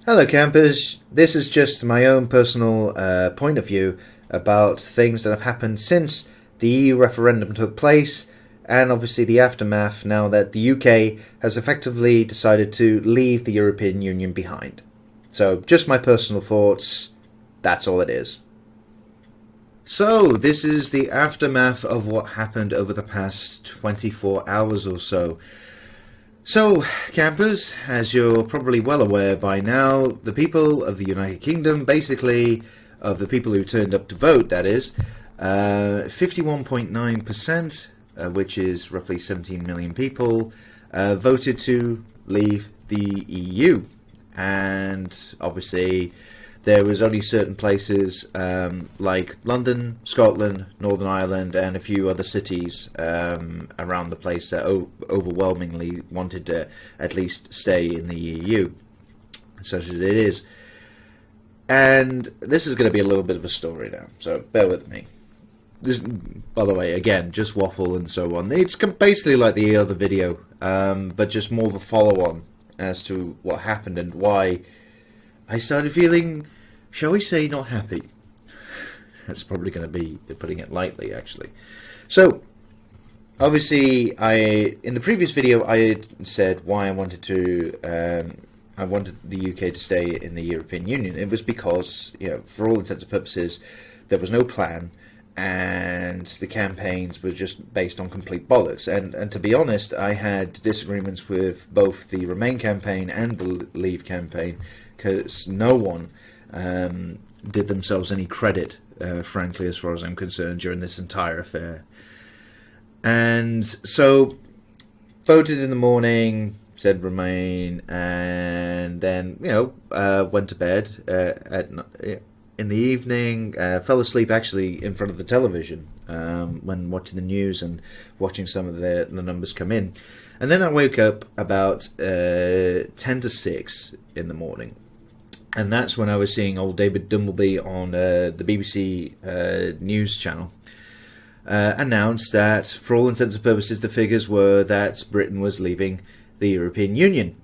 Hello campers, this is just my own personal point of view about things that have happened since the EU referendum took place, and obviously the aftermath now that the UK has effectively decided to leave the European Union behind. So just my personal thoughts, that's all it is. So this is the aftermath of what happened over the past 24 hours or so. So, campers, as you're probably well aware by now, the people of the United Kingdom, basically, of the people who turned up to vote, that is, 51.9%, which is roughly 17 million people, voted to leave the EU. And obviously, there was only certain places like London, Scotland, Northern Ireland, and a few other cities around the place that overwhelmingly wanted to at least stay in the EU, such as it is. And this is going to be a little bit of a story now, so bear with me. This, by the way, again, just waffle and so on. It's basically like the other video, but just more of a follow-on as to what happened and why I started feeling, shall we say, not happy. That's probably going to be putting it lightly, actually. So, obviously, in the previous video, I had said why I wanted the UK to stay in the European Union. It was because, for all intents and purposes, there was no plan, and the campaigns were just based on complete bollocks. And to be honest, I had disagreements with both the Remain campaign and the Leave campaign, because no one did themselves any credit, frankly, as far as I'm concerned, during this entire affair. And so, voted in the morning, said Remain, and then, went to bed in the evening, fell asleep actually in front of the television when watching the news and watching some of the numbers come in. And then I woke up about 10 to 6 in the morning. And that's when I was seeing old David Dumbleby on the BBC news channel announce that, for all intents and purposes, the figures were that Britain was leaving the European Union.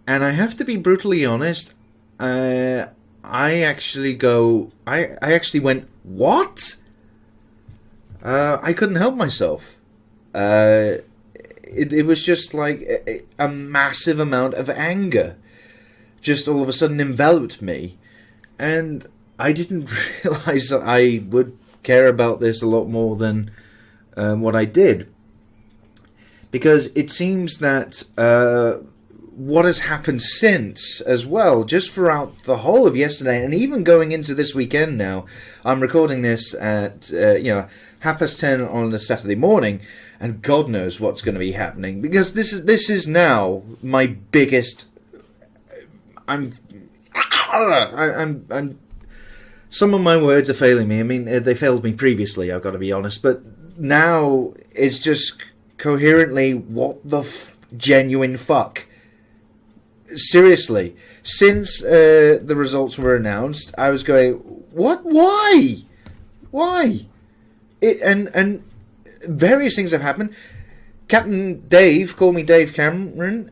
And I have to be brutally honest, I actually went, what? I couldn't help myself. It was just like a massive amount of anger just all of a sudden enveloped me, and I didn't realise that I would care about this a lot more than what I did, because it seems that what has happened since as well, just throughout the whole of yesterday and even going into this weekend now. I'm recording this at 10:30 on a Saturday morning, and God knows what's going to be happening, because this is now my biggest. I'm some of my words are failing me. I mean, they failed me previously, I've got to be honest, but now it's just coherently, what the genuine fuck? Seriously, since the results were announced, I was going, what? Why? And various things have happened. Captain Dave, call me Dave Cameron,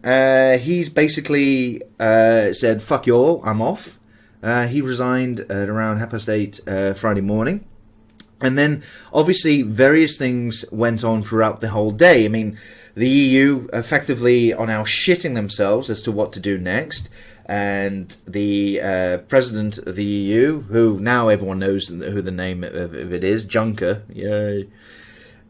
he's basically said, fuck you all, I'm off. He resigned at around 8:30 Friday morning. And then, obviously, various things went on throughout the whole day. I mean, the EU effectively are now shitting themselves as to what to do next. And the president of the EU, who now everyone knows who the name of it is, Juncker, yay.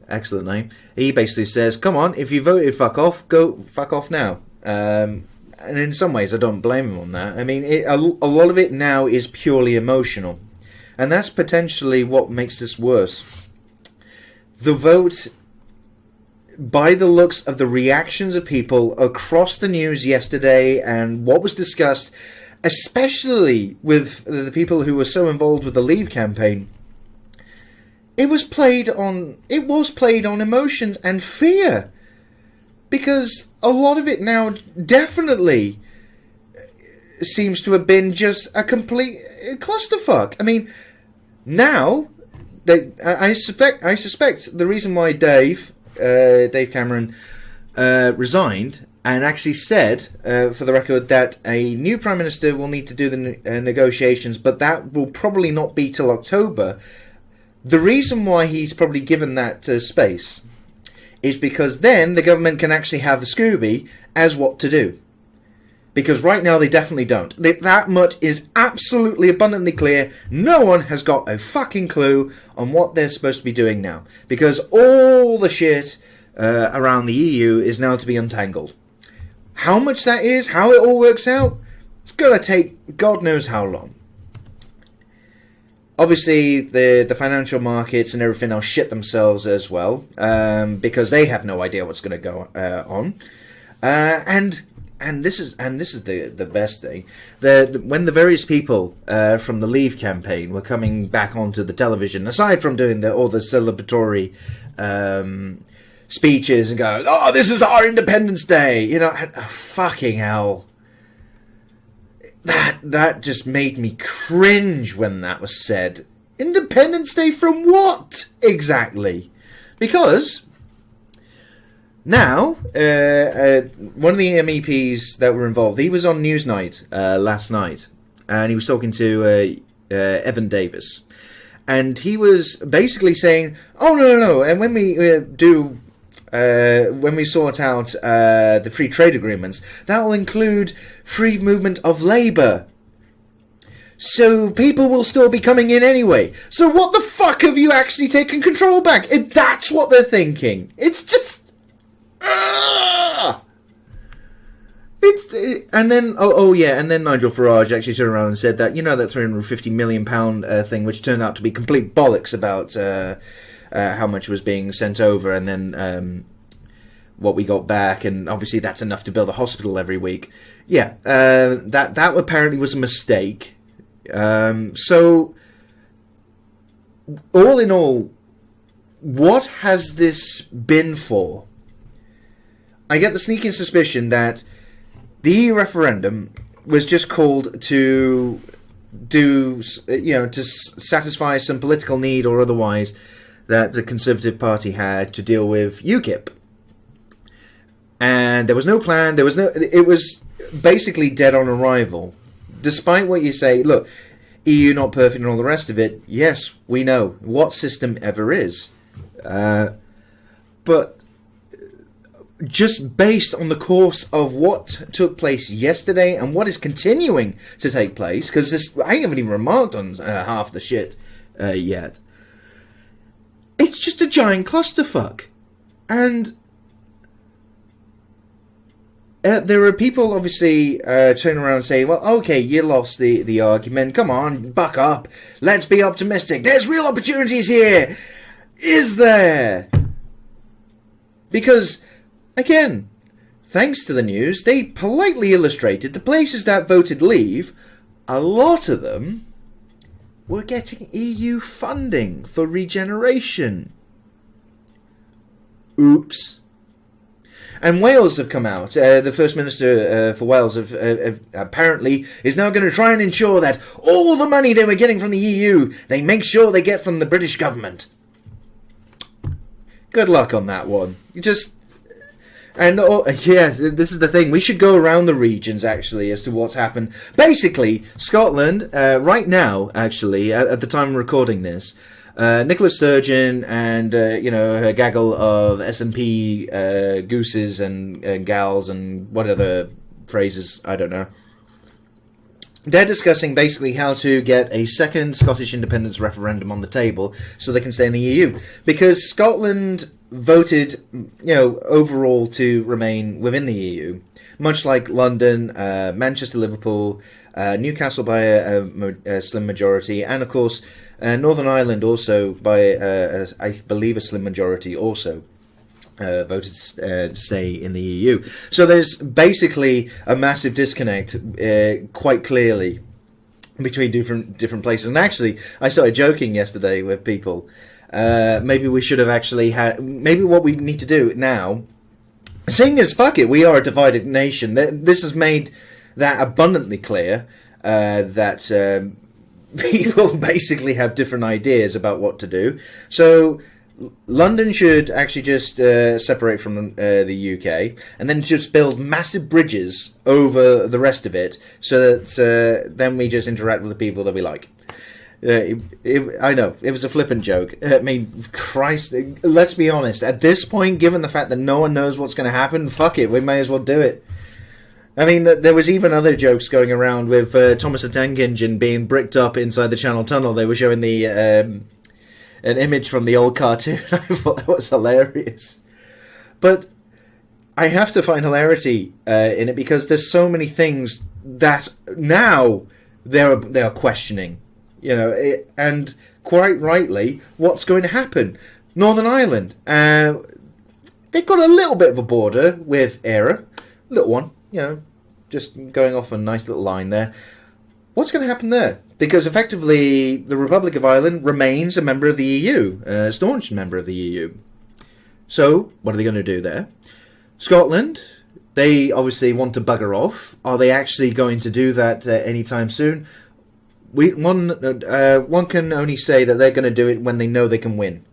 Excellent name. He basically says, come on, if you voted fuck off, go fuck off now. And in some ways, I don't blame him on that. I mean, a lot of it now is purely emotional. And that's potentially what makes this worse. The vote, by the looks of the reactions of people across the news yesterday and what was discussed, especially with the people who were so involved with the Leave campaign, it was played on emotions and fear, because a lot of it now definitely seems to have been just a complete clusterfuck. I mean, now I suspect the reason why Dave Cameron resigned and actually said, for the record, that a new Prime Minister will need to do the negotiations, but that will probably not be till October. The reason why he's probably given that space is because then the government can actually have a Scooby as what to do. Because right now they definitely don't. That much is absolutely abundantly clear. No one has got a fucking clue on what they're supposed to be doing now. Because all the shit around the EU is now to be untangled. How much that is, how it all works out, it's going to take God knows how long. Obviously, the financial markets and everything else shit themselves as well, because they have no idea what's going to go on. And this is the best thing. When the various people from the Leave campaign were coming back onto the television, aside from doing all the celebratory speeches and going, "Oh, this is our Independence Day," fucking hell. That just made me cringe when that was said. Independence Day from what exactly? Because now, one of the MEPs that were involved, he was on Newsnight last night, and he was talking to Evan Davis, and he was basically saying, "Oh no, and when we when we sort out the free trade agreements, that will include free movement of labour. So people will still be coming in anyway. So what the fuck have you actually taken control back?" That's what they're thinking. It's just... And then Nigel Farage actually turned around and said that, that £350 million thing, which turned out to be complete bollocks about how much was being sent over, and then what we got back, and obviously that's enough to build a hospital every week. Yeah, that apparently was a mistake. So, all in all, what has this been for? I get the sneaking suspicion that the EU referendum was just called to to satisfy some political need or otherwise that the Conservative Party had to deal with UKIP. And there was no plan, it was basically dead on arrival. Despite what you say, look, EU not perfect and all the rest of it, yes, we know. What system ever is? But just based on the course of what took place yesterday and what is continuing to take place, because I haven't even remarked on half the shit yet, it's just a giant clusterfuck. And there are people obviously turning around and saying, well, okay, you lost the argument. Come on, buck up. Let's be optimistic. There's real opportunities here. Is there? Because, again, thanks to the news, they politely illustrated the places that voted Leave, a lot of them were getting EU funding for regeneration. Oops. And Wales have come out. The First Minister for Wales have apparently is now going to try and ensure that all the money they were getting from the EU, they make sure they get from the British government. Good luck on that one. This is the thing. We should go around the regions, actually, as to what's happened. Basically, Scotland, right now, actually, at the time of recording this, Nicola Sturgeon and, her gaggle of SNP gooses and gals and what other phrases, I don't know. They're discussing basically how to get a second Scottish independence referendum on the table so they can stay in the EU. Because Scotland voted, overall to remain within the EU, much like London, Manchester, Liverpool, Newcastle by a slim majority, and of course Northern Ireland also by, I believe, a slim majority also. Voted to stay in the EU. So there's basically a massive disconnect, quite clearly, between different places. And actually, I started joking yesterday with people. Maybe we should have actually had. Maybe what we need to do now, seeing as fuck it, we are a divided nation. This has made that abundantly clear. That people basically have different ideas about what to do. So London should actually just separate from the UK and then just build massive bridges over the rest of it so that then we just interact with the people that we like. I know, it was a flippant joke. I mean, Christ, let's be honest. At this point, given the fact that no one knows what's going to happen, fuck it, we may as well do it. I mean, there was even other jokes going around with Thomas the Tank Engine being bricked up inside the Channel Tunnel. They were showing the an image from the old cartoon. I thought that was hilarious. But I have to find hilarity in it because there's so many things that now they are questioning. You know, and quite rightly, what's going to happen? Northern Ireland, they've got a little bit of a border with Eire, little one, you know, just going off a nice little line there. What's going to happen there? Because effectively, the Republic of Ireland remains a member of the EU, a staunch member of the EU. So, what are they going to do there? Scotland, they obviously want to bugger off. Are they actually going to do that anytime soon? One can only say that they're going to do it when they know they can win.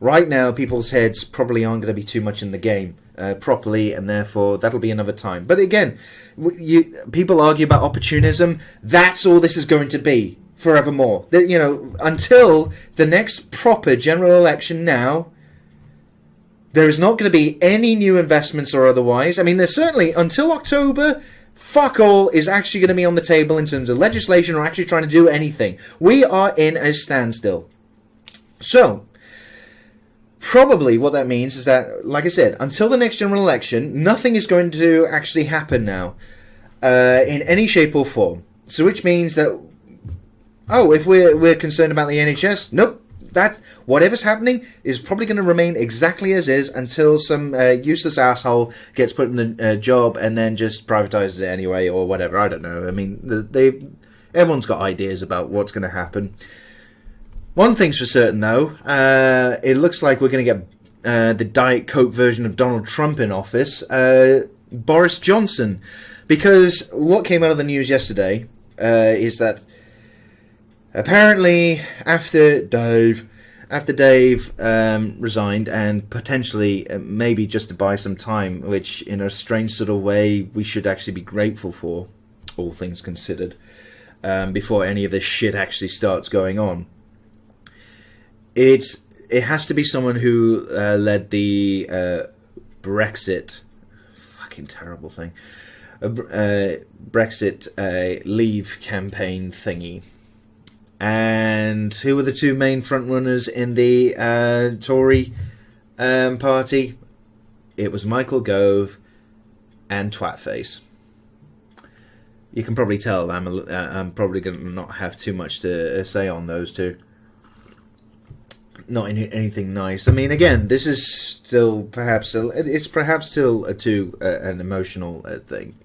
Right now, people's heads probably aren't going to be too much in the game properly, and therefore that'll be another time. But again, people argue about opportunism. That's all this is going to be forevermore. You know, until the next proper general election. Now, there is not going to be any new investments or otherwise. I mean, there's certainly until October. Fuck all is actually going to be on the table in terms of legislation or actually trying to do anything. We are in a standstill. So, probably what that means is that, like I said, until the next general election, nothing is going to actually happen now in any shape or form. So, which means that, if we're concerned about the NHS, nope. That whatever's happening is probably going to remain exactly as is until some useless asshole gets put in the job and then just privatizes it anyway or whatever. I don't know. I mean, everyone's got ideas about what's going to happen. One thing's for certain, though. It looks like we're going to get the Diet Coke version of Donald Trump in office, Boris Johnson, because what came out of the news yesterday is that apparently, after Dave resigned and potentially maybe just to buy some time, which in a strange sort of way we should actually be grateful for, all things considered, before any of this shit actually starts going on. It has to be someone who led the Brexit, fucking terrible thing, Brexit Leave campaign thingy. And who were the two main frontrunners in the Tory party? It was Michael Gove and Twatface. You can probably tell I'm probably going to not have too much to say on those two. Not anything nice. I mean, again, this is still perhaps an emotional thing.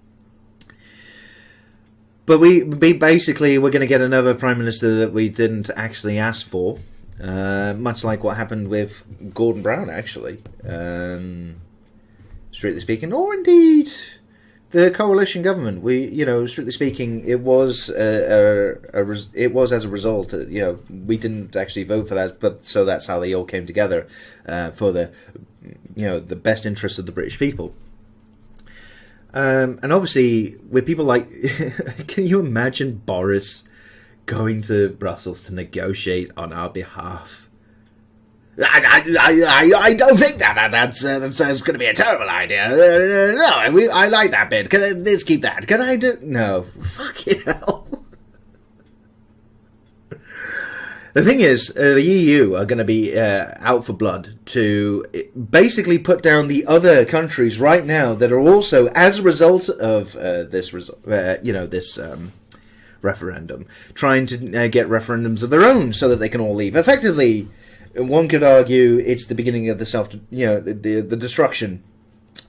But we're going to get another Prime Minister that we didn't actually ask for. Much like what happened with Gordon Brown, actually. Strictly speaking. Or indeed, the coalition government. Strictly speaking, it was it was as a result. We didn't actually vote for that, but so that's how they all came together for the best interests of the British people. And obviously, with people like, can you imagine Boris going to Brussels to negotiate on our behalf? I don't think that's going to be a terrible idea. No, I like that bit. Let's keep that. Can I do? No, fucking hell. The thing is, the EU are going to be out for blood to basically put down the other countries right now that are also, as a result of this referendum, trying to get referendums of their own so that they can all leave. Effectively, one could argue it's the beginning of the destruction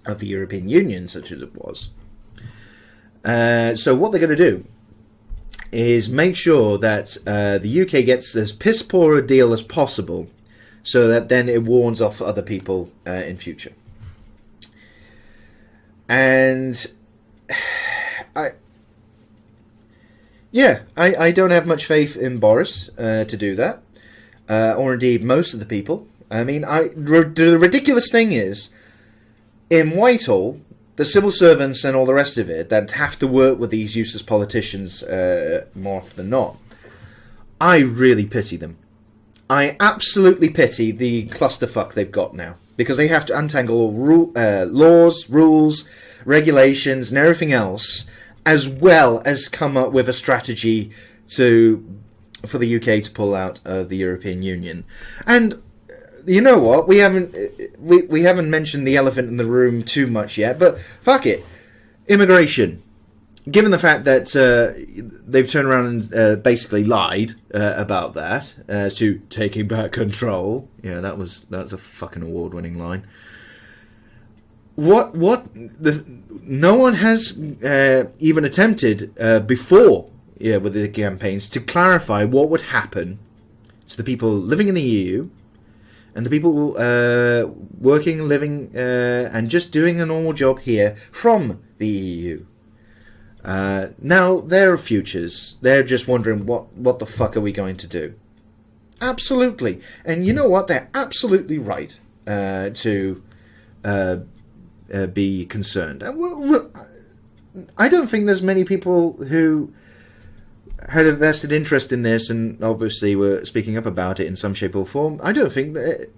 of the European Union, such as it was. So what they're going to do is make sure that the UK gets as piss poor a deal as possible, so that then it warns off other people in future. And I don't have much faith in Boris to do that, or indeed most of the people I mean, the ridiculous thing is, in Whitehall, the civil servants and all the rest of it that have to work with these useless politicians more often than not, I really pity them. I absolutely pity the clusterfuck they've got now, because they have to untangle all laws, rules, regulations, and everything else, as well as come up with a strategy for the UK to pull out of the European Union. And you know what? We haven't mentioned the elephant in the room too much yet, but fuck it, immigration. Given the fact that they've turned around and basically lied about that, to taking back control. Yeah, that's a fucking award-winning line. No one has even attempted before, with the campaigns, to clarify what would happen to the people living in the EU and the people working, living, and just doing a normal job here from the EU. Now, their futures, they're just wondering what the fuck are we going to do? Absolutely. And you know what? They're absolutely right to be concerned. I don't think there's many people who had a vested interest in this and obviously were speaking up about it in some shape or form. I don't think that...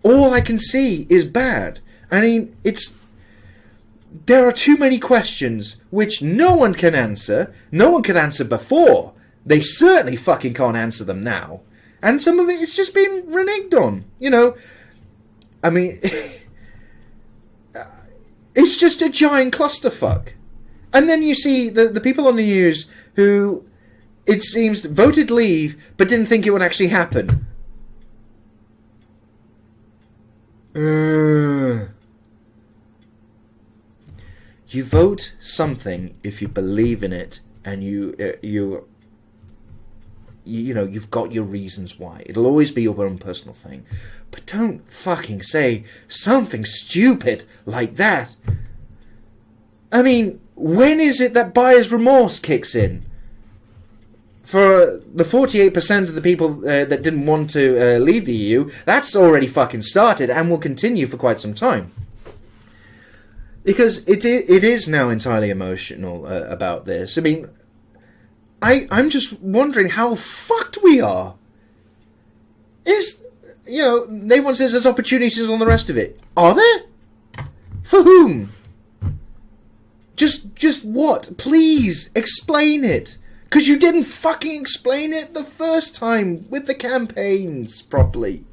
all I can see is bad. I mean, there are too many questions which no one can answer. No one could answer before. They certainly fucking can't answer them now. And some of it is just being reneged on. You know, I mean, it's just a giant clusterfuck. And then you see the people on the news who, it seems, voted leave but didn't think it would actually happen. You vote something if you believe in it, and you've got your reasons why. It'll always be your own personal thing, but don't fucking say something stupid like that. I mean, when is it that buyer's remorse kicks in? For the 48% of the people that didn't want to leave the EU, that's already fucking started and will continue for quite some time. Because it is now entirely emotional about this. I mean, I'm just wondering how fucked we are. They want says there's opportunities on the rest of it. Are there? For whom? Just what? Please explain it. Because you didn't fucking explain it the first time with the campaigns properly.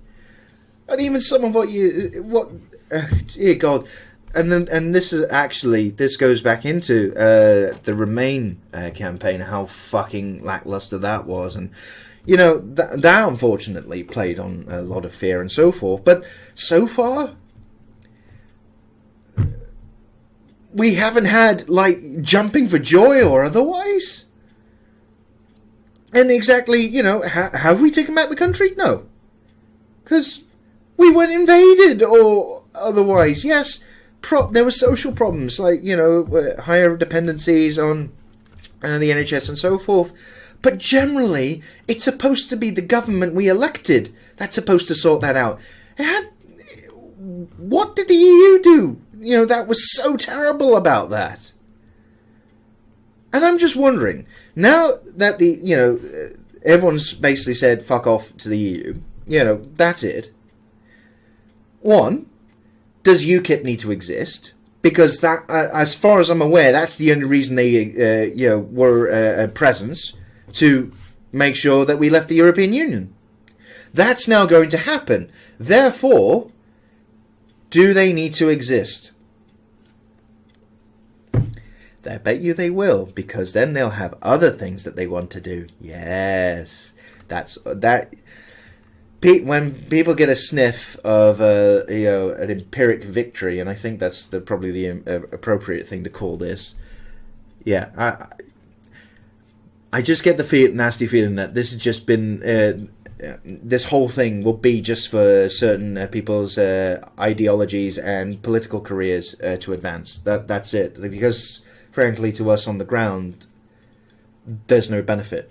And even some of dear God. And this goes back into the Remain campaign, how fucking lackluster that was. And, that unfortunately played on a lot of fear and so forth. But so far, we haven't had, jumping for joy or otherwise. And exactly, have we taken back the country? No. Because we weren't invaded or otherwise. Yes, there were social problems, higher dependencies on the NHS and so forth. But generally, it's supposed to be the government we elected that's supposed to sort that out. What did the EU do? That was so terrible about that. And I'm just wondering, now that everyone's basically said fuck off to the EU, that's it. One, does UKIP need to exist? Because that, as far as I'm aware, that's the only reason they, were a presence, to make sure that we left the European Union. That's now going to happen. Therefore, do they need to exist? I bet you they will, because then they'll have other things that they want to do. Yes, that's that. When people get a sniff of an empiric victory, and I think that's probably the appropriate thing to call this. Yeah, I just get the nasty feeling that this has just been this whole thing will be just for certain people's ideologies and political careers to advance. That's it, because frankly, to us on the ground, there's no benefit.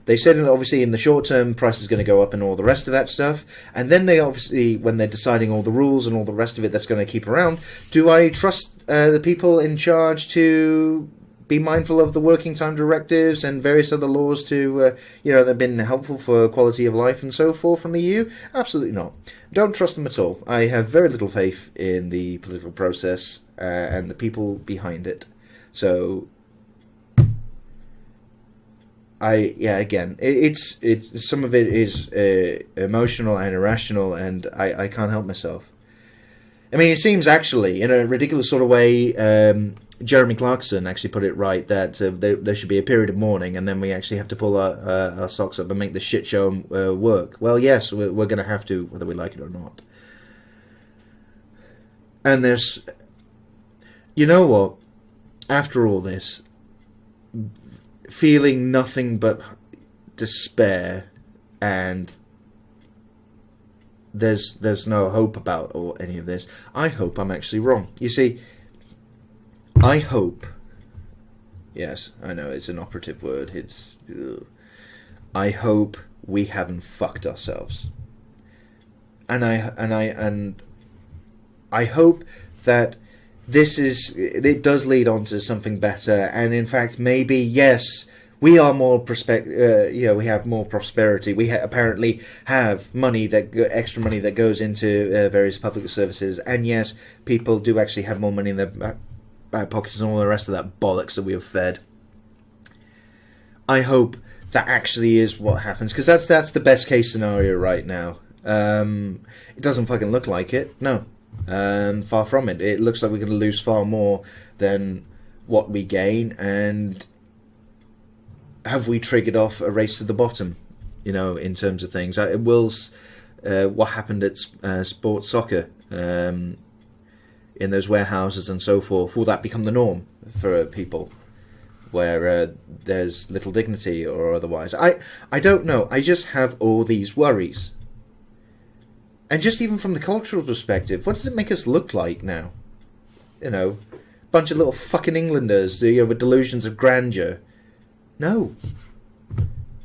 They said that obviously in the short term price is going to go up and all the rest of that stuff, and then they obviously, when they're deciding all the rules and all the rest of it that's going to keep around, do I trust the people in charge to be mindful of the working time directives and various other laws to that have been helpful for quality of life and so forth from the EU? Absolutely not. Don't trust them at all. I have very little faith in the political process and the people behind it. So it's some of it is emotional and irrational, and I can't help myself. I mean, it seems actually, in a ridiculous sort of way, Jeremy Clarkson actually put it right, that there should be a period of mourning, and then we actually have to pull our socks up and make the shit show work. Well, yes, we're going to have to, whether we like it or not. And there's... You know what? After all this, feeling nothing but despair, and there's no hope about or any of this. I hope I'm actually wrong. You see, I hope. Yes, I know it's an operative word. It's. I hope we haven't fucked ourselves, and I hope that it does lead on to something better, and in fact, maybe, yes, we are more we have more prosperity. We apparently have extra money that goes into various public services, and yes, people do actually have more money in their back pockets and all the rest of that bollocks that we have fed. I hope that actually is what happens, because that's the best case scenario right now. It doesn't fucking look like it, no. Far from it. It looks like we're going to lose far more than what we gain, and have we triggered off a race to the bottom, in terms of things? What happened at sports soccer, in those warehouses and so forth, will that become the norm for people, where there's little dignity or otherwise? I don't know. I just have all these worries. And just even from the cultural perspective, what does it make us look like now? Bunch of little fucking Englanders, with delusions of grandeur. No.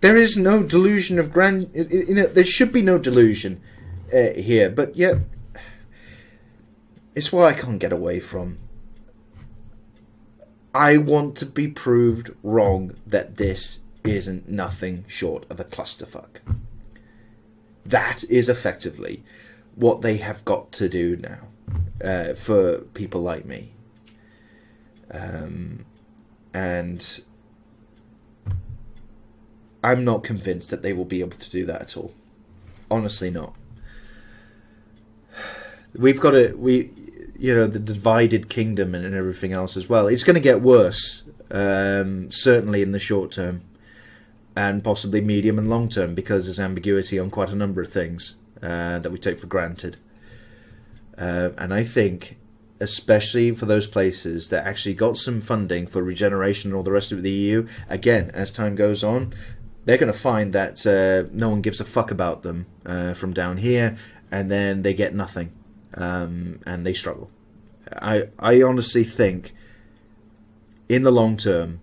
There is no delusion of there should be no delusion here, but yet it's what I can't get away from. I want to be proved wrong that this isn't nothing short of a clusterfuck. That is effectively what they have got to do now for people like me. And I'm not convinced that they will be able to do that at all. Honestly not. We've got the divided kingdom and everything else as well. It's going to get worse, certainly in the short term, and possibly medium and long term, because there's ambiguity on quite a number of things that we take for granted. And I think, especially for those places that actually got some funding for regeneration and all the rest of the EU, again, as time goes on, they're going to find that no one gives a fuck about them from down here, and then they get nothing, and they struggle. I honestly think, in the long term,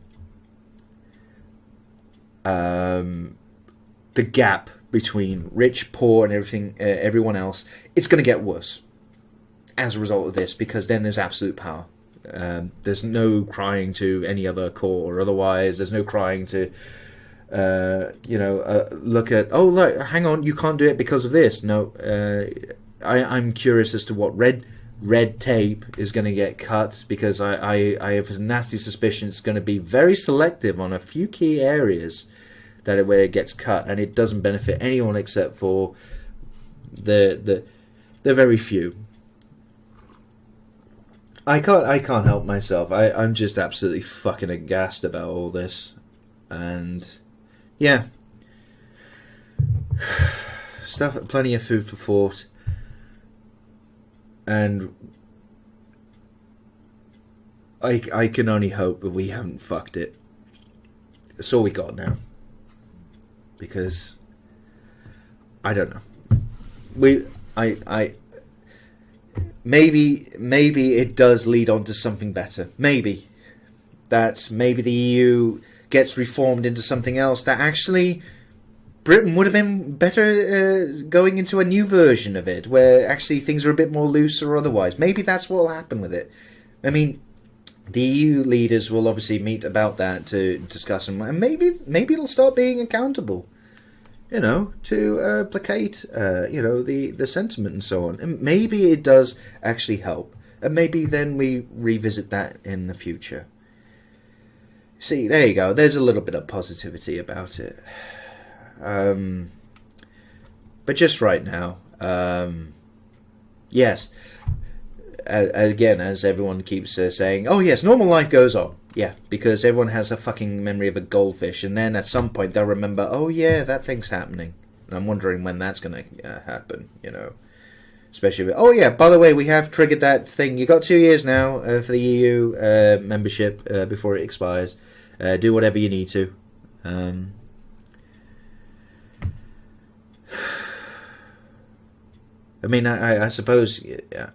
the gap between rich, poor, and everyone else, it's going to get worse as a result of this, because then there's absolute power. There's no crying to any other court or otherwise. There's no crying to, look at, oh, look, hang on, you can't do it because of this. No, I'm curious as to what red tape is going to get cut, because I have a nasty suspicion it's going to be very selective on a few key areas where it gets cut, and it doesn't benefit anyone except for the very few. I can't help myself. I'm just absolutely fucking aghast about all this, and yeah, plenty of food for thought. And I can only hope that we haven't fucked it. That's all we got now. Because I don't know. Maybe it does lead on to something better. Maybe the EU gets reformed into something else, that actually Britain would have been better going into a new version of it, where actually things are a bit more loose or otherwise. Maybe that's what will happen with it. I mean, the EU leaders will obviously meet about that to discuss, and maybe it'll start being accountable, you know, to placate, you know, the sentiment and so on. And maybe it does actually help, and maybe then we revisit that in the future. See, there you go. There's a little bit of positivity about it. But just right now, yes. Again, as everyone keeps saying, oh yes, normal life goes on. Yeah, because everyone has a fucking memory of a goldfish, and then at some point they'll remember, oh yeah, that thing's happening. And I'm wondering when that's going to happen, you know. Especially, oh yeah, by the way, we have triggered that thing. You got 2 years now for the EU membership before it expires. Do whatever you need to. I mean, I suppose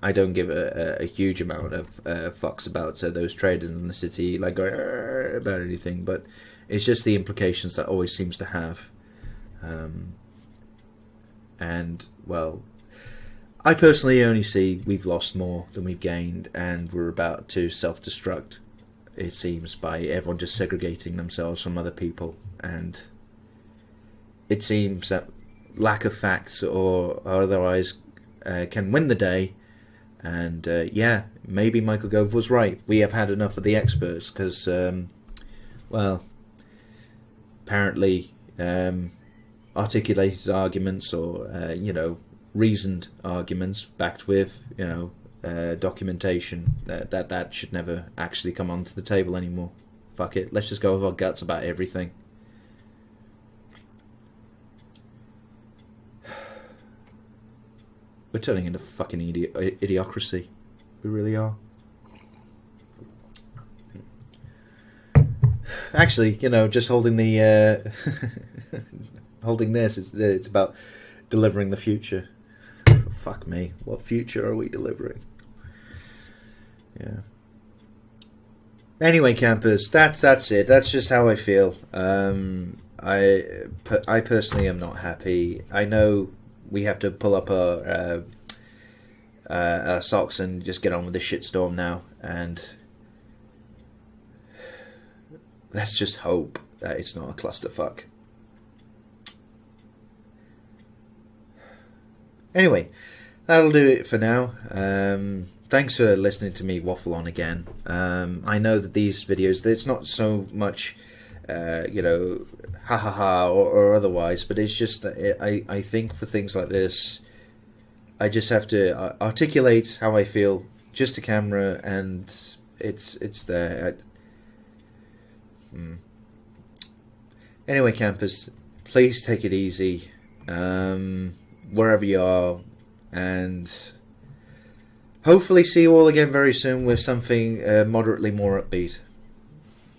I don't give a huge amount of fucks about those traders in the city, like about anything, but it's just the implications that always seems to have. And, well, I personally only see we've lost more than we've gained, and we're about to self-destruct, it seems, by everyone just segregating themselves from other people. And it seems that lack of facts or otherwise can win the day. And yeah, maybe Michael Gove was right. We have had enough of the experts, because well, apparently articulated arguments, or you know, reasoned arguments backed with, you know, documentation, that should never actually come onto the table anymore. Fuck it, let's just go with our guts about everything. We're turning into fucking idiocracy. We really are. Actually, you know, just holding the holding this, it's about delivering the future. Fuck me, what future are we delivering? Yeah. Anyway, campers, that's it. That's just how I feel. I personally am not happy. I know we have to pull up our socks and just get on with the shitstorm now, and let's just hope that it's not a clusterfuck. Anyway, that'll do it for now. Thanks for listening to me waffle on again. I know that these videos, it's not so much, you know, ha ha ha or otherwise, but it's just that I think for things like this, I just have to articulate how I feel just to camera, and it's there. Anyway, campers, please take it easy wherever you are, and hopefully see you all again very soon with something moderately more upbeat.